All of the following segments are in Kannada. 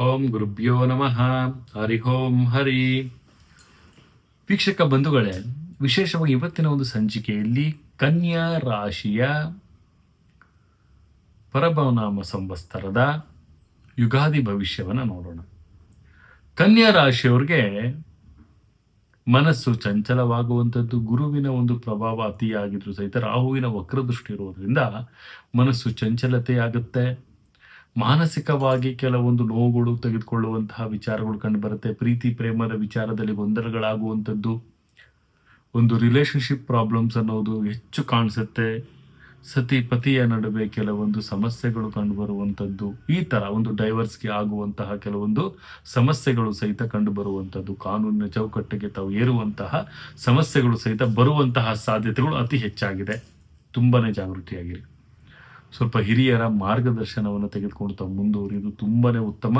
ಓಂ ಗುರುಭ್ಯೋ ನಮಃ. ಹರಿ ಓಂ ಹರಿ. ವೀಕ್ಷಕ ಬಂಧುಗಳೇ, ವಿಶೇಷವಾಗಿ ಇವತ್ತಿನ ಒಂದು ಸಂಚಿಕೆಯಲ್ಲಿ ಕನ್ಯಾ ರಾಶಿಯ ಪರಭವನಾಮ ಸಂವತ್ಸರದ ಯುಗಾದಿ ಭವಿಷ್ಯವನ್ನು ನೋಡೋಣ. ಕನ್ಯಾ ರಾಶಿಯವರಿಗೆ ಮನಸ್ಸು ಚಂಚಲವಾಗುವಂಥದ್ದು, ಗುರುವಿನ ಒಂದು ಪ್ರಭಾವ ಅತಿಯಾಗಿದ್ರು ಸಹಿತ ರಾಹುವಿನ ವಕ್ರದೃಷ್ಟಿ ಇರೋದ್ರಿಂದ ಮನಸ್ಸು ಚಂಚಲತೆ ಆಗುತ್ತೆ. ಮಾನಸಿಕವಾಗಿ ಕೆಲವೊಂದು ನೋವುಗಳು ತೆಗೆದುಕೊಳ್ಳುವಂತಹ ವಿಚಾರಗಳು ಕಂಡುಬರುತ್ತೆ. ಪ್ರೀತಿ ಪ್ರೇಮದ ವಿಚಾರದಲ್ಲಿ ಗೊಂದಲಗಳಾಗುವಂಥದ್ದು, ಒಂದು ರಿಲೇಶನ್ಶಿಪ್ ಪ್ರಾಬ್ಲಮ್ಸ್ ಅನ್ನೋದು ಹೆಚ್ಚು ಕಾಣಿಸುತ್ತೆ. ಸತಿ ಪತಿಯ ನಡುವೆ ಕೆಲವೊಂದು ಸಮಸ್ಯೆಗಳು ಕಂಡುಬರುವಂಥದ್ದು, ಈ ಥರ ಒಂದು ಡೈವರ್ಸ್ಗೆ ಆಗುವಂತಹ ಕೆಲವೊಂದು ಸಮಸ್ಯೆಗಳು ಸಹಿತ ಕಂಡುಬರುವಂಥದ್ದು, ಕಾನೂನಿನ ಚೌಕಟ್ಟಿಗೆ ತಾವು ಏರುವಂತಹ ಸಮಸ್ಯೆಗಳು ಸಹಿತ ಬರುವಂತಹ ಸಾಧ್ಯತೆಗಳು ಅತಿ ಹೆಚ್ಚಾಗಿದೆ. ತುಂಬಾ ಜಾಗೃತಿಯಾಗಿರಿ. ಸ್ವಲ್ಪ ಹಿರಿಯರ ಮಾರ್ಗದರ್ಶನವನ್ನು ತೆಗೆದುಕೊಂಡು ತಾವು ಮುಂದುವರಿಯುವುದು ತುಂಬಾ ಉತ್ತಮ.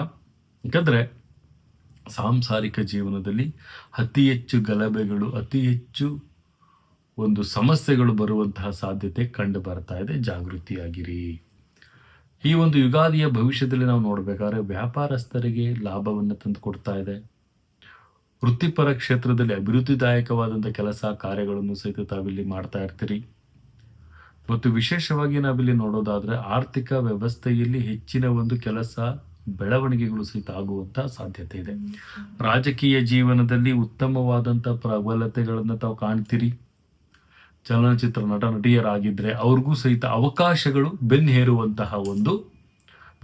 ಯಾಕಂದರೆ ಸಾಂಸಾರಿಕ ಜೀವನದಲ್ಲಿ ಅತಿ ಹೆಚ್ಚು ಗಲಭೆಗಳು, ಅತಿ ಹೆಚ್ಚು ಒಂದು ಸಮಸ್ಯೆಗಳು ಬರುವಂತಹ ಸಾಧ್ಯತೆ ಕಂಡು ಬರ್ತಾ ಇದೆ. ಜಾಗೃತಿಯಾಗಿರಿ. ಈ ಒಂದು ಯುಗಾದಿಯ ಭವಿಷ್ಯದಲ್ಲಿ ನಾವು ನೋಡಬೇಕಾದ್ರೆ ವ್ಯಾಪಾರಸ್ಥರಿಗೆ ಲಾಭವನ್ನು ತಂದು ಕೊಡ್ತಾ ಇದೆ. ವೃತ್ತಿಪರ ಕ್ಷೇತ್ರದಲ್ಲಿ ಅಭಿವೃದ್ಧಿದಾಯಕವಾದಂಥ ಕೆಲಸ ಕಾರ್ಯಗಳನ್ನು ಸಹಿತ ತಾವಿಲ್ಲಿ ಮಾಡ್ತಾ ಇರ್ತೀರಿ. ಮತ್ತು ವಿಶೇಷವಾಗಿ ನಾವಿಲ್ಲಿ ನೋಡೋದಾದ್ರೆ ಆರ್ಥಿಕ ವ್ಯವಸ್ಥೆಯಲ್ಲಿ ಹೆಚ್ಚಿನ ಒಂದು ಕೆಲಸ ಬೆಳವಣಿಗೆಗಳು ಸಹಿತ ಆಗುವಂತಹ ಸಾಧ್ಯತೆ ಇದೆ. ರಾಜಕೀಯ ಜೀವನದಲ್ಲಿ ಉತ್ತಮವಾದಂಥ ಪ್ರಬಲತೆಗಳನ್ನು ತಾವು ಕಾಣ್ತೀರಿ. ಚಲನಚಿತ್ರ ನಟ ನಟಿಯರಾಗಿದ್ದರೆ ಅವ್ರಿಗೂ ಸಹಿತ ಅವಕಾಶಗಳು ಬೆನ್ನೇರುವಂತಹ ಒಂದು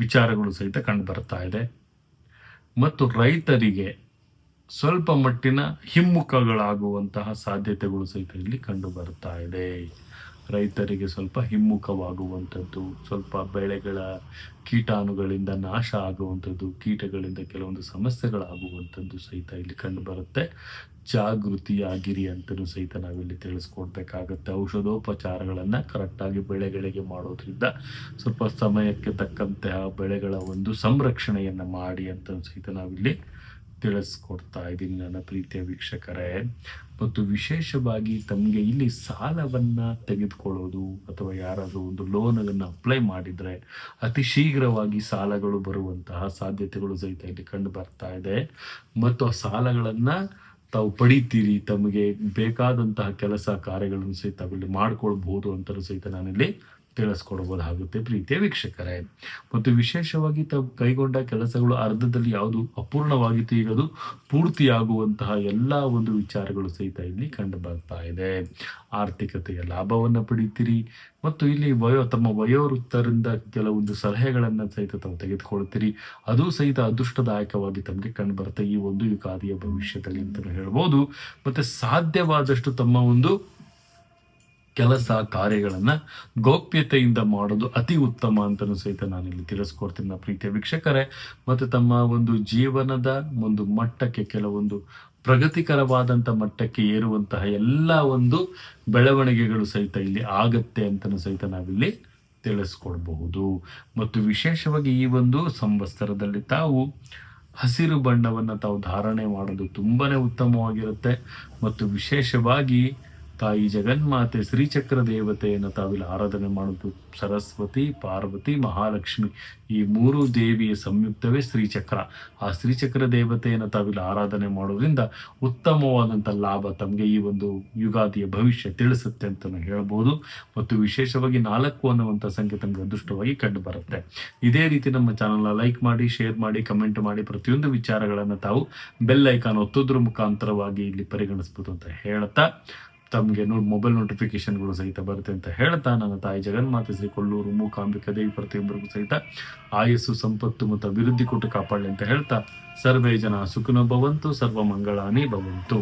ವಿಚಾರಗಳು ಸಹಿತ ಕಂಡು ಬರ್ತಾ ಇದೆ. ಮತ್ತು ರೈತರಿಗೆ ಸ್ವಲ್ಪ ಮಟ್ಟಿನ ಹಿಮ್ಮುಖಗಳಾಗುವಂತಹ ಸಾಧ್ಯತೆಗಳು ಸಹಿತ ಇಲ್ಲಿ ಕಂಡು ಬರ್ತಾ ಇದೆ. ರೈತರಿಗೆ ಸ್ವಲ್ಪ ಹಿಮ್ಮುಖವಾಗುವಂಥದ್ದು, ಸ್ವಲ್ಪ ಬೆಳೆಗಳ ಕೀಟಾಣುಗಳಿಂದ ನಾಶ ಆಗುವಂಥದ್ದು, ಕೀಟಗಳಿಂದ ಕೆಲವೊಂದು ಸಮಸ್ಯೆಗಳಾಗುವಂಥದ್ದು ಸಹಿತ ಇಲ್ಲಿ ಕಂಡು ಬರುತ್ತೆ. ಜಾಗೃತಿಯಾಗಿರಿ ಅಂತಲೂ ಸಹಿತ ನಾವಿಲ್ಲಿ ತಿಳಿಸ್ಕೊಡ್ಬೇಕಾಗತ್ತೆ. ಔಷಧೋಪಚಾರಗಳನ್ನು ಕರೆಕ್ಟಾಗಿ ಬೆಳೆಗಳಿಗೆ ಮಾಡೋದ್ರಿಂದ ಸ್ವಲ್ಪ ಸಮಯಕ್ಕೆ ತಕ್ಕಂತೆ ಆ ಬೆಳೆಗಳ ಒಂದು ಸಂರಕ್ಷಣೆಯನ್ನು ಮಾಡಿ ಅಂತಲೂ ಸಹಿತ ನಾವಿಲ್ಲಿ ತಿಳಿಸ್ಕೊಡ್ತಾ ಇದ್ದೀನಿ ನನ್ನ ಪ್ರೀತಿಯ ವೀಕ್ಷಕರೇ. ಮತ್ತು ವಿಶೇಷವಾಗಿ ತಮಗೆ ಇಲ್ಲಿ ಸಾಲವನ್ನು ತೆಗೆದುಕೊಳ್ಳೋದು ಅಥವಾ ಯಾರಾದರೂ ಒಂದು ಲೋನನ್ನು ಅಪ್ಲೈ ಮಾಡಿದರೆ ಅತಿ ಶೀಘ್ರವಾಗಿ ಸಾಲಗಳು ಬರುವಂತಹ ಸಾಧ್ಯತೆಗಳು ಸಹಿತ ಇಲ್ಲಿ ಕಂಡು ಬರ್ತಾ ಇದೆ. ಮತ್ತು ಆ ಸಾಲಗಳನ್ನು ತಾವು ಪಡಿತೀರಿ. ತಮಗೆ ಬೇಕಾದಂತಹ ಕೆಲಸ ಕಾರ್ಯಗಳನ್ನು ಸಹಿತ ಇಲ್ಲಿ ಮಾಡ್ಕೊಳ್ಬಹುದು ಅಂತಲೂ ಸಹಿತ ನಾನಿಲ್ಲಿ ತಿಳಿಸ್ಕೊಡ್ಬೋದಾಗುತ್ತೆ ಪ್ರೀತಿಯ ವೀಕ್ಷಕರೇ. ಮತ್ತು ವಿಶೇಷವಾಗಿ ತಾವು ಕೈಗೊಂಡ ಕೆಲಸಗಳು ಅರ್ಧದಲ್ಲಿ ಯಾವುದು ಅಪೂರ್ಣವಾಗಿತ್ತು, ಈಗ ಅದು ಪೂರ್ತಿಯಾಗುವಂತಹ ಎಲ್ಲ ಒಂದು ವಿಚಾರಗಳು ಸಹಿತ ಇಲ್ಲಿ ಕಂಡು ಬರ್ತಾ ಇದೆ. ಆರ್ಥಿಕತೆಯ ಲಾಭವನ್ನು ಪಡಿತೀರಿ. ಮತ್ತು ಇಲ್ಲಿ ತಮ್ಮ ವಯೋವೃತ್ತರಿಂದ ಕೆಲವೊಂದು ಸಲಹೆಗಳನ್ನು ಸಹಿತ ತಾವು ತೆಗೆದುಕೊಳ್ತೀರಿ. ಅದು ಸಹಿತ ಅದೃಷ್ಟದಾಯಕವಾಗಿ ತಮಗೆ ಕಂಡು ಬರುತ್ತೆ ಈ ಒಂದು ಯುಗಾದಿಯ ಭವಿಷ್ಯದಲ್ಲಿ ಅಂತಲೂ ಹೇಳ್ಬೋದು. ಮತ್ತು ಸಾಧ್ಯವಾದಷ್ಟು ತಮ್ಮ ಒಂದು ಕೆಲಸ ಕಾರ್ಯಗಳನ್ನು ಗೌಪ್ಯತೆಯಿಂದ ಮಾಡೋದು ಅತಿ ಉತ್ತಮ ಅಂತಲೂ ಸಹಿತ ನಾನಿಲ್ಲಿ ತಿಳಿಸ್ಕೊಡ್ತೀನಿ ನನ್ನ ಪ್ರೀತಿಯ ವೀಕ್ಷಕರೇ. ಮತ್ತು ತಮ್ಮ ಒಂದು ಜೀವನದ ಒಂದು ಮಟ್ಟಕ್ಕೆ ಕೆಲವೊಂದು ಪ್ರಗತಿಕರವಾದಂಥ ಮಟ್ಟಕ್ಕೆ ಏರುವಂತಹ ಎಲ್ಲ ಒಂದು ಬೆಳವಣಿಗೆಗಳು ಸಹಿತ ಇಲ್ಲಿ ಆಗತ್ತೆ ಅಂತಲೂ ಸಹಿತ ನಾವಿಲ್ಲಿ ತಿಳಿಸ್ಕೊಡ್ಬಹುದು. ಮತ್ತು ವಿಶೇಷವಾಗಿ ಈ ಒಂದು ಸಂವತ್ಸರದಲ್ಲಿ ತಾವು ಹಸಿರು ಬಣ್ಣವನ್ನು ತಾವು ಧಾರಣೆ ಮಾಡೋದು ತುಂಬಾ ಉತ್ತಮವಾಗಿರುತ್ತೆ. ಮತ್ತು ವಿಶೇಷವಾಗಿ ತಾಯಿ ಜಗನ್ಮಾತೆ ಶ್ರೀಚಕ್ರ ದೇವತೆಯನ್ನು ತಾವಿಲ್ಲಿ ಆರಾಧನೆ ಮಾಡೋದು. ಸರಸ್ವತಿ, ಪಾರ್ವತಿ, ಮಹಾಲಕ್ಷ್ಮಿ ಈ ಮೂರು ದೇವಿಯ ಸಂಯುಕ್ತವೇ ಶ್ರೀಚಕ್ರ. ಆ ಶ್ರೀಚಕ್ರ ದೇವತೆಯನ್ನು ತಾವಿಲ್ಲಿ ಆರಾಧನೆ ಮಾಡೋದ್ರಿಂದ ಉತ್ತಮವಾದಂಥ ಲಾಭ ತಮಗೆ ಈ ಒಂದು ಯುಗಾದಿಯ ಭವಿಷ್ಯ ತಿಳಿಸುತ್ತೆ ಅಂತ ಹೇಳ್ಬೋದು. ಮತ್ತು ವಿಶೇಷವಾಗಿ 4 ಅನ್ನುವಂಥ ಸಂಖ್ಯೆ ತಮಗೆ ಅದೃಷ್ಟವಾಗಿ ಕಂಡು ಬರುತ್ತೆ. ಇದೇ ರೀತಿ ನಮ್ಮ ಚಾನಲ್ನ ಲೈಕ್ ಮಾಡಿ, ಶೇರ್ ಮಾಡಿ, ಕಮೆಂಟ್ ಮಾಡಿ, ಪ್ರತಿಯೊಂದು ವಿಚಾರಗಳನ್ನು ತಾವು ಬೆಲ್ ಐಕಾನ್ ಒತ್ತೋದ್ರ ಮುಖಾಂತರವಾಗಿ ಇಲ್ಲಿ ಪರಿಗಣಿಸ್ಬೋದು ಅಂತ ಹೇಳ್ತಾ ತಮಗೆ ಮೊಬೈಲ್ ನೋಟಿಫಿಕೇಶನ್ಗಳು ಸಹಿತ ಬರುತ್ತೆ ಅಂತ ಹೇಳ್ತಾ ನನ್ನ ತಾಯಿ ಜಗನ್ಮಾತೆ ಶ್ರೀ ಕೊಲ್ಲೂರು ಮೂಕಾಂಬಿಕಾ ದೇವಿ ಪ್ರತಿಯೊಬ್ಬರಿಗೂ ಸಹಿತ ಆಯಸ್ಸು, ಸಂಪತ್ತು ಮತ್ತು ಅಭಿವೃದ್ಧಿ ಕೊಟ್ಟು ಕಾಪಾಡಲಿ ಅಂತ ಹೇಳ್ತಾ ಸರ್ವೇ ಜನ ಸುಖಿನೋ ಭವಂತು, ಸರ್ವ ಮಂಗಳಾನಿ ಭವಂತು.